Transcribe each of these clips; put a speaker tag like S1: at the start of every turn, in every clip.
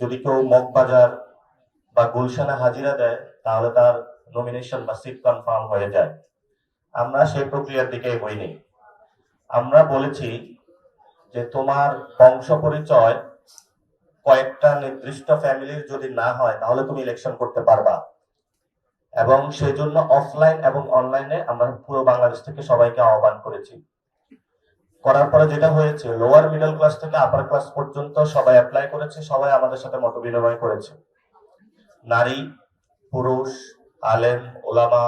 S1: যদি কেউ মগবাজার বা গুলশানে হাজিরা দেয় তাহলে তার নমিনেশন বা সিট কনফার্ম হয়ে যায়। আমরা সেই প্রক্রিয়ার দিকে এগোইনি। আমরা বলেছি যে তোমার বংশ পরিচয় কয়েকটা নির্দিষ্ট ফ্যামিলির যদি না হয় তাহলে তুমি ইলেকশন করতে পারবা, এবং সেই জন্য অফলাইন এবং অনলাইনে আমরা পুরো বাংলাদেশ থেকে সবাইকে আহ্বান করেছি। করার পরে যেটা হয়েছে, লোয়ার মিডল ক্লাস থেকে আপার ক্লাস পর্যন্ত সবাই অ্যাপ্লাই করেছে, সবাই আমাদের সাথে মত বিনিময় করেছে। নারী, পুরুষ, আলেম, ওলামা,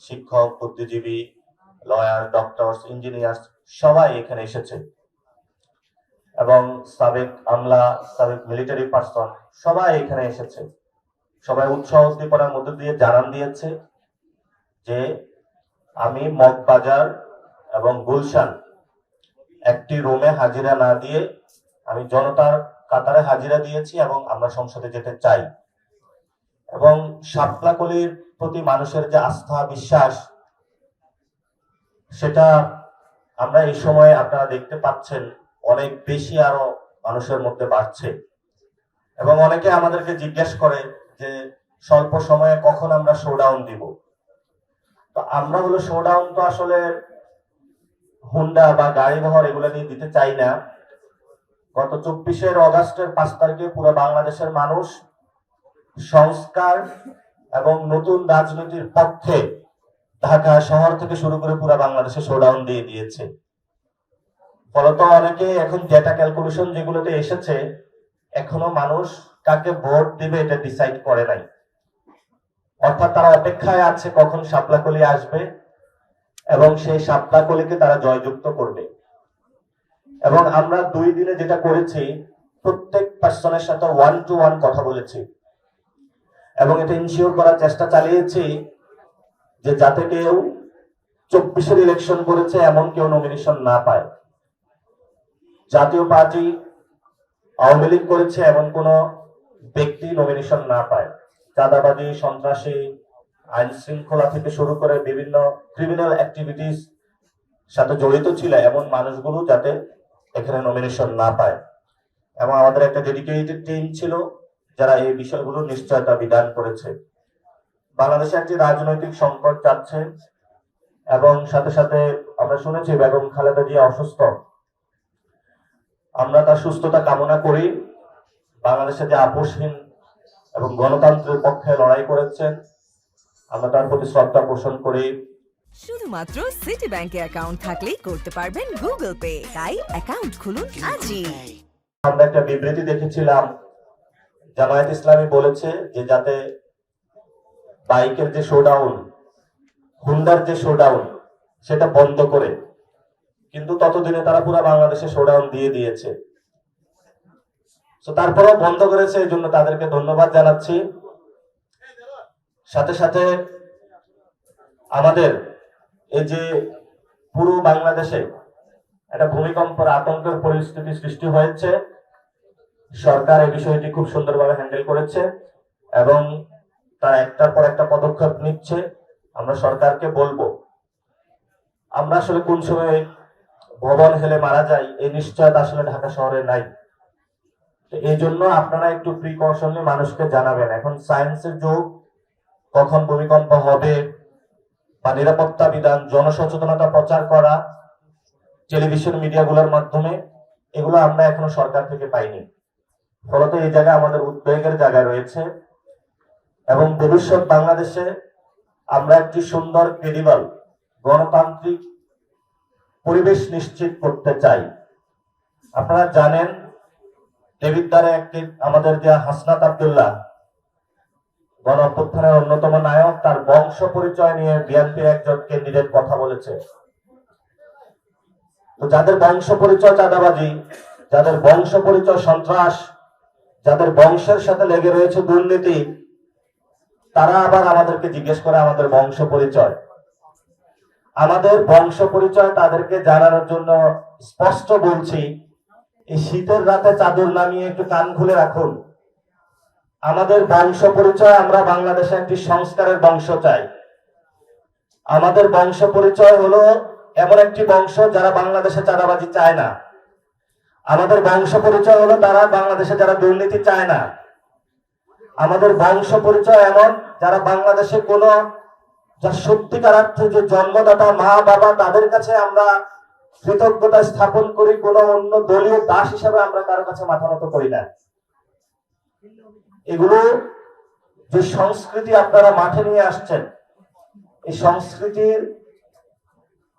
S1: শিক্ষক, বুদ্ধিজীবী, লয়ার, ডক্টরস, ইঞ্জিনিয়ার সবাই এখানে এসেছে, এবং সাবেক আমলা, সাবেক মিলিটারি পার্সন সবাই এখানে এসেছে। সবাই উৎসাহ উদ্দীপনার মধ্যে দিয়ে জানান দিয়েছে যে আমি মগবাজার এবং গুলশান একটি রুমে হাজিরা না দিয়ে আমি জনতার কাতারে হাজিরা দিয়েছি এবং আমরা সংসদে যেতে চাই। এবং শাপলাকলির প্রতি মানুষের যে আস্থা, বিশ্বাস, সেটা আমরা এই সময়ে আপনারা দেখতে পাচ্ছেন অনেক বেশি আরো মানুষের মধ্যে বাড়ছে। এবং অনেকে আমাদেরকে জিজ্ঞেস করে যে স্বল্প সময়ে কখন আমরা শোডাউন দিব। তো আমরা হলো শোডাউন তো আসলে হুন্ডা বা গাড়ি বহর এগুলো নিয়ে দিতে চাই না। গত 24 অগাস্টের 5 তারিখে পুরো বাংলাদেশের মানুষ সংস্কার এবং নতুন রাজনীতির পক্ষে ঢাকা শহর থেকে শুরু করে পুরো বাংলাদেশে শোডাউন দিয়ে দিয়েছে। ফলত অনেকে এখন ডেটা ক্যালকুলেশন যেগুলোতে এসেছে, এখনো মানুষ কাকে ভোট দিবে এটা ডিসাইড করে নাই। অর্থাৎ তারা অপেক্ষায় আছে কখন শাপলাকলি আসবে এবং সেই শাপলাকলিকে তারা জয়যুক্ত করবে। এবং আমরা 2 দিনে যেটা করেছি, প্রত্যেক পার্সনের সাথে 1-to-1 কথা বলেছি এবং এটা ইনশিওর করার চেষ্টা চালিয়েছি যে যাতে কেউ 24 ইলেকশন করেছে এমন কেউ নমিনেশন না পায়। জাতীয় পার্টি, আওয়ামী লীগ করেছে এমন কোন ব্যক্তি নমিনেশন না পায়। চাঁদাবাজি, সন্ত্রাসী, আইন শৃঙ্খলা থেকে শুরু করে বিভিন্ন ক্রিমিনাল অ্যাক্টিভিটিস সাথে জড়িত ছিল এমন মানুষগুলো যাতে এখানে নমিনেশন না পায়। এবং আমাদের একটা ডেডিকেটেড টিম ছিল যারা এই বিষয়গুলো নিশ্চয়তা বিধান করেছে। বাংলাদেশে একটি রাজনৈতিক সংকট যাচ্ছে এবং সাথে সাথে আমরা শুনেছি বেগম খালেদা জিয়া অসুস্থ। আমরা তার সুস্থতা কামনা করি। বাংলাদেশে যে আপোষহীন এবং গণতন্ত্রের পক্ষে লড়াই করেছেন, আমরা তার প্রতি শ্রদ্ধা পোষণ করি।
S2: শুধুমাত্র সিটি ব্যাংকে অ্যাকাউন্ট থাকলেই করতে পারবেন গুগল পে। তাই অ্যাকাউন্ট খুলুন আজই।
S1: আমরা একটা বিবৃতি দেখেছিলাম, জামায়াত ইসলামী বলেছে যে যাতে বাইকের যে শোডাউন, হুন্ডার যে শোডাউন সেটা বন্ধ করে, কিন্তু ততদিনে তারা পুরো বাংলাদেশে শোডাউন দিয়ে দিয়েছে। তারপরেও বন্ধ করেছে, এই জন্য তাদেরকে ধন্যবাদ জানাচ্ছি। সাথে সাথে আমাদের এই যে পুরো বাংলাদেশে একটা ভূমিকম্পের আতঙ্কের পরিস্থিতি সৃষ্টি হয়েছে, সরকার এই বিষয়টি খুব সুন্দরভাবে হ্যান্ডেল করেছে এবং তারা একটার পর একটা পদক্ষেপ নিচ্ছে। আমরা সরকারকে বলবো, আমরা আসলে কোন সময় ভবন হেলে মারা যাই এই নিশ্চয়তা আসলে ঢাকা শহরে নাই। এই জন্য আপনারা একটু প্রিকশন নিয়ে মানুষকে জানাবেন। এখন সায়েন্সের যুগ, কখন ভূমিকম্প হবে বা নিরাপত্তা বিধান, জনসচেতনতা প্রচার করা টেলিভিশন মিডিয়াগুলোর মাধ্যমে, এগুলো আমরা এখনো সরকার থেকে পাইনি। ফলত এই জায়গায় আমাদের উদ্বেগের জায়গা রয়েছে এবং ভবিষ্যৎ বাংলাদেশে আমরা একটি সুন্দর, ক্রেডিবল, গণতান্ত্রিক পরিবেশ নিশ্চিত করতে চাই। আপনারা জানেন দেবিদ্বারে একটি আমাদের যে হাসনাত আব্দুল্লাহ গণ অভ্যুত্থানের অন্যতম নায়ক, তার বংশ পরিচয় নিয়ে বিএনপির একজন ক্যান্ডিডেট কথা বলেছে। তো যাদের বংশ পরিচয় চাঁদাবাজি, যাদের বংশ পরিচয় সন্ত্রাস, যাদের বংশের সাথে লেগে রয়েছে দুর্নীতি, তারা আবার আমাদেরকে জিজ্ঞেস করে আমাদের বংশ পরিচয়। আমাদের বংশ পরিচয় তাদেরকে জানানোর জন্য স্পষ্ট বলছি, এই শীতের রাতে চাদর নামিয়ে একটু কান খুলে রাখুন। আমাদের বংশ পরিচয়, আমরা বাংলাদেশে একটি সংস্কারের বংশ চাই। আমাদের বংশ পরিচয় হলো এমন একটি বংশ যারা বাংলাদেশে চাঁদাবাজি চায় না। আমাদের বংশ পরিচয় হলো তারা বাংলাদেশে যারা দুর্নীতি চায় না। আমাদের বংশ পরিচয় এমন যারা বাংলাদেশে কোনো যা সত্যিকার অর্থে যে জন্মদাতা মা বাবা তাদের কাছে আমরা কৃতজ্ঞতা স্থাপন করি, কোনো অন্য দলীয় দাস হিসাবে আমরা কারো কাছে মাথা নত করি না। এগুলো যে সংস্কৃতি আপনারা মাঠে নিয়ে আসছেন, এই সংস্কৃতির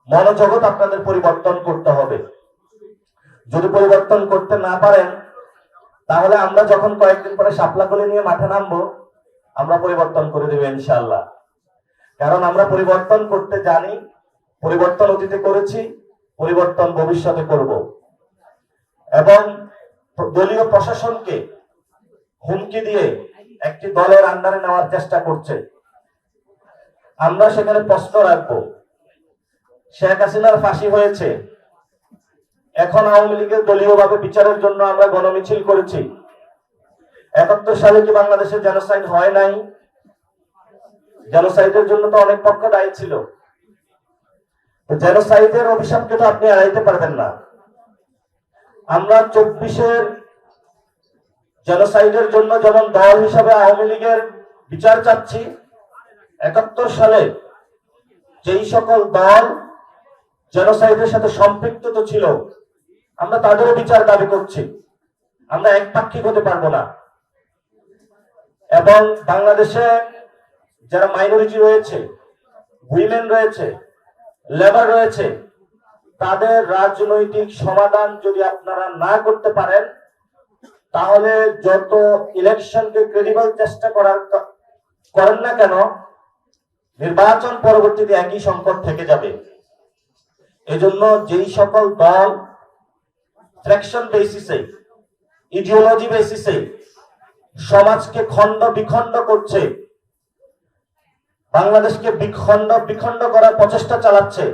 S1: মনোজগৎ আপনাদের পরিবর্তন করতে হবে। যদি পরিবর্তন করতে না পারেন তাহলে আমরা যখন কয়েকদিন পরে শাপলাকলি নিয়ে মাঠে নামবো, আমরা পরিবর্তন করে দেবো ইনশাআল্লাহ। কারণ আমরা পরিবর্তন করতে জানি, পরিবর্তন অতীতে করেছি, পরিবর্তন ভবিষ্যতে করব। এবং দলীয় প্রশাসনকে হুমকি দিয়ে একটি দলের আন্ডারে নেওয়ার চেষ্টা করছে। আমরা সেখানে প্রশ্ন রাখবো, শেখ হাসিনার ফাঁসি হয়েছে, এখন আওয়ামী লীগের দলীয়ভাবে বিচারের জন্য আমরা গণমিছিল করেছি। ৭১ সালে কি বাংলাদেশে জেনোসাইড হয় নাই? জেনোসাইডের জন্য তো অনেক পক্ষ দায়ী ছিল। জেনোসাইডের অভিশাপকে তো আপনি এড়াইতে পারবেন না। আমরা ২৪-এর জেনোসাইডের জন্য যেমন দল হিসাবে আওয়ামী লীগের বিচার চাচ্ছি, ৭১ সালে যেই সকল দল জেনোসাইডের সাথে সম্পৃক্ত ছিল আমরা তাদেরও বিচার দাবি করছি। আমরা একপাক্ষিক হতে পারবো না। এবং বাংলাদেশে যারা মাইনরিটি রয়েছে, উইমেন রয়েছে, লেবার রয়েছে, তাদের রাজনৈতিক সমাধান যদি আপনারা না করতে পারেন তাহলে যত ইলেকশনকে ক্রেডিবল চেষ্টা করেন না কেন, নির্বাচন পরবর্তীতে একই সংকট থেকে যাবে। এজন্য যেই সকল দল ফ্র্যাকশন বেসিসে, ইডিওলজি বেসিসে সমাজকে খণ্ড বিখণ্ড করছে, বাংলাদেশকে বিখণ্ড করার প্রচেষ্টা চালাচ্ছে,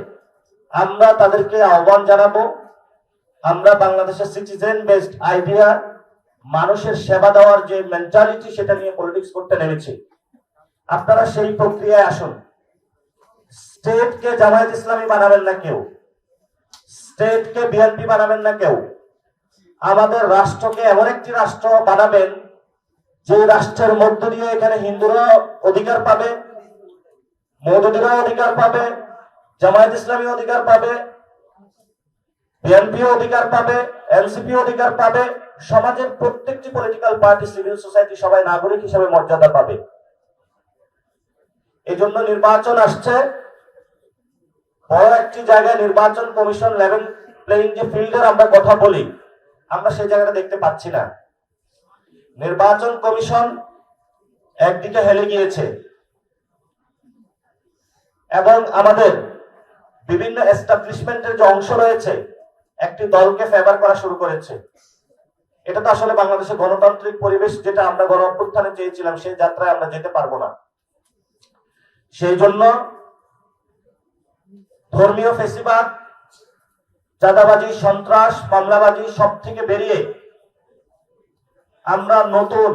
S1: আমরা তাদেরকে আহ্বান জানাবো। আমরা বাংলাদেশের সিটিজেন বেসড আইডিয়া, মানুষের সেবা দেওয়ার যে মেন্টালিটি, সেটা নিয়ে পলিটিক্স করতে নেমেছি। আপনারা সেই প্রক্রিয়ায় আসুন। স্টেটকে জামায়াত ইসলামী বানাবেন না কেউ, স্টেটকে বিএনপি বানাবেন না কেউ। আমাদের রাষ্ট্রকে এমন একটি রাষ্ট্র বানাবেন যে রাষ্ট্রের মধ্য দিয়ে এখানে হিন্দুরা অধিকার পাবে, মৌদুদিরা অধিকার পাবে, জামায়াত ইসলামী অধিকার পাবে, বিএনপি অধিকার পাবে, এনসিপি অধিকার পাবে, সমাজের প্রত্যেকটি পলিটিক্যাল পার্টি, সিভিল সোসাইটি সবাই নাগরিক হিসেবে মর্যাদা পাবে। এই জন্য নির্বাচন আসছে, বড় একটি জায়গায় নির্বাচন কমিশন লেভেল প্লেইং যে ফিল্ডের আমরা কথা বলি, আমরা সেই জায়গাটা দেখতে পাচ্ছি না। নির্বাচন কমিশন একদিকে হেলে গিয়েছে এবং আমাদের বিভিন্ন এস্টাবলিশমেন্টের যে অংশ রয়েছে একটি দলকে ফেভার করা শুরু করেছে। এটা তো আসলে বাংলাদেশের গণতান্ত্রিক পরিবেশ যেটা আমরা গণ অভ্যুত্থানে চেয়েছিলাম, সেই যাত্রায় আমরা যেতে পারবো না। সেই জন্য ধর্মীয় ফেসিবাদ, চাঁদাবাজি, সন্ত্রাস, মামলাবাজি সব থেকে বেরিয়ে আমরা নতুন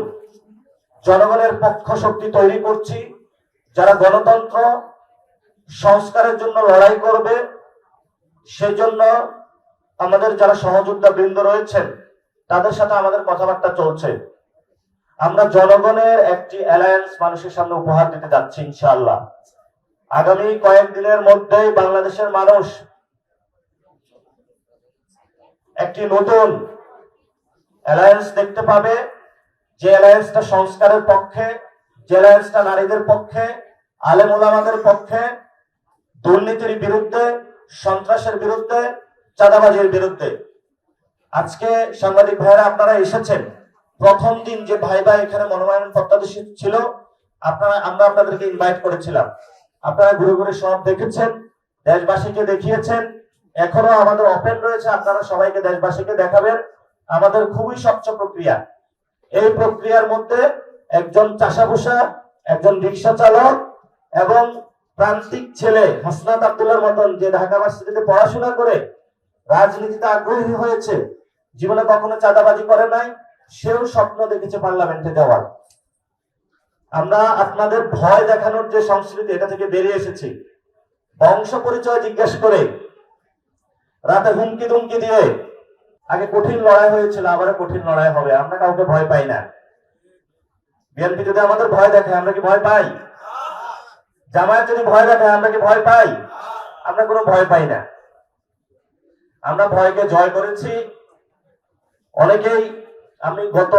S1: জনগণের পক্ষ শক্তি তৈরি করছি, যারা গণতন্ত্র সংস্কারের জন্য লড়াই করবে। সেজন্য আমাদের যারা সহযোদ্ধা বৃন্দ রয়েছেন তাদের সাথে আমাদের কথাবার্তা চলছে। আমরা জনগণের একটি অ্যালায়েন্স মানুষের সামনে উপহার দিতে যাচ্ছি ইনশাআল্লাহ। আগামী কয়েকদিনের মধ্যেই বাংলাদেশের মানুষ একটি নতুন অ্যালায়েন্স দেখতে পাবে, যে অ্যালায়েন্সটা সংস্কারের পক্ষে, যে অ্যালায়েন্সটা নারীদের পক্ষে, আলেম ওলামাদের পক্ষে, দুর্নীতির বিরুদ্ধে, সন্ত্রাসের বিরুদ্ধে, চাঁদাবাজির বিরুদ্ধে। আজকে সাংবাদিক ভাইরা আপনারা এসেছেন, প্রথম দিন যে ভাইবা এখানে মনোনয়ন প্রত্যাশী ছিল, আমরা আপনাদেরকে ইনভাইট করেছিলাম। আপনারা ঘুরে ঘুরে সব দেখেছেন, দেশবাসীকে দেখিয়েছেন। এখনো আমাদের ওপেন রয়েছে, আপনারা সবাইকে দেশবাসীকে দেখাবেন। আমাদের খুবই স্বচ্ছ প্রক্রিয়া। এই প্রক্রিয়ার মধ্যে একজন চাষাভুষা, একজন রিক্সা চালক এবং প্রান্তিক ছেলে হাসনাত আব্দুল্লাহর মতন যে ঢাকা ভার্সিটিতে পড়াশোনা করে রাজনীতিতে আগ্রহী হয়েছে, জীবনে কখনো চাঁদাবাজি করে নাই, সেও স্বপ্ন দেখেছে পার্লামেন্টে যাওয়ার। আমরা আপনাদের ভয় দেখানোর যে সংস্কৃতি, এটা থেকে বেরিয়ে এসেছি। বংশ পরিচয় জিজ্ঞেস করে, রাতে হুমকি দুমকি দিয়ে, আগে কঠিন লড়াই হয়েছিল, আবার কঠিন লড়াই হবে। আমরা কাউকে ভয় পাই না। বিএনপি যদি আমাদের ভয় দেখায় আমরা কি ভয় পাই? জামায়াত যদি ভয় দেখায় আমরা কি ভয় পাই? আমরা কোনো ভয় পাই না। আমরা ভয়কে জয় করেছি। অনেকেই, আমি গত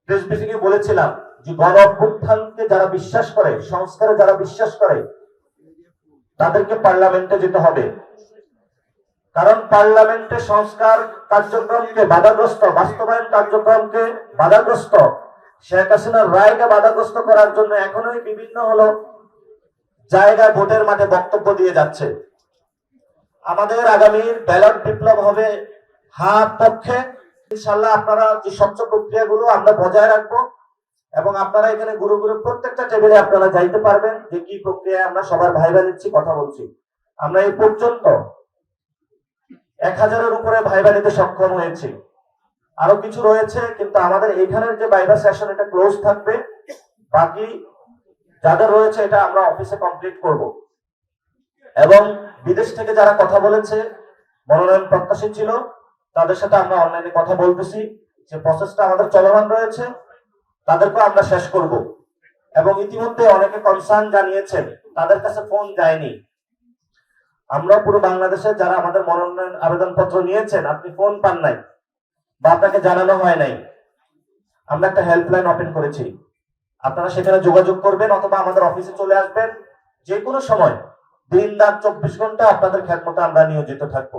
S1: প্রেস ব্রিফিং এ বলেছিলাম যে গণ অভ্যুত্থানকে যারা বিশ্বাস করে, সংস্কারে যারা বিশ্বাস করে, তাদেরকে পার্লামেন্টে যেতে হবে। কারণ পার্লামেন্টে সংস্কার কার্যক্রমকে বাধাগ্রস্ত, বাস্তবায়ন কার্যক্রমকে বাধাগ্রস্ত, শেখ হাসিনার রায়কে বাধাগ্রস্ত করার জন্য এখনোই বিভিন্ন জায়গায় ভোটের মাঠে বক্তব্য দিয়ে যাচ্ছে। আমাদের আগামীর ব্যালট বিপ্লব হবে হ্যাঁ পক্ষে। ইনশাল্লাহ আপনারা যে স্বচ্ছ প্রক্রিয়াগুলো আমরা বজায় রাখবো এবং আপনারা এখানে গুরু গুরু প্রত্যেকটা টেবিলে আপনারা যাইতে পারবেন যে কি প্রক্রিয়ায় আমরা সবার ভাইবা নিচ্ছি, কথা বলছি। আমরা এই পর্যন্ত 1000-এর উপরে ভাইবা নিতে সক্ষম হয়েছি। আরো কিছু রয়েছে, কিন্তু আমাদের এখানের যে ভাইবা সেশন এটা ক্লোজ থাকবে। বাকি যাদের রয়েছে এটা আমরা অফিসে কমপ্লিট করব। এবং বিদেশ থেকে যারা কথা বলেছে, মনোনয়ন প্রত্যাশী ছিল, তাদের সাথে আমরা অনলাইনে কথা বলতেছি। যে প্রসেসটা আমাদের চলমান রয়েছে তাদেরকে আমরা শেষ করব। এবং ইতিমধ্যে অনেকে কনসার্ন জানিয়েছেন, তাদের কাছে ফোন যায়নি। আমরা পুরো বাংলাদেশে যারা আমাদের মনোনয়ন আবেদনপত্র নিয়েছেন, আপনি ফোন পান নাই বা আপনাকে জানানো হয় নাই, আমরা একটা হেল্পলাইন ওপেন করেছি। আপনারা সেখানে যোগাযোগ করবেন অথবা আমাদের অফিসে চলে আসবেন। যে কোনো সময় দিন রাত 24 ঘন্টা আপনাদের খেদমতে আমরা নিয়োজিত থাকবো।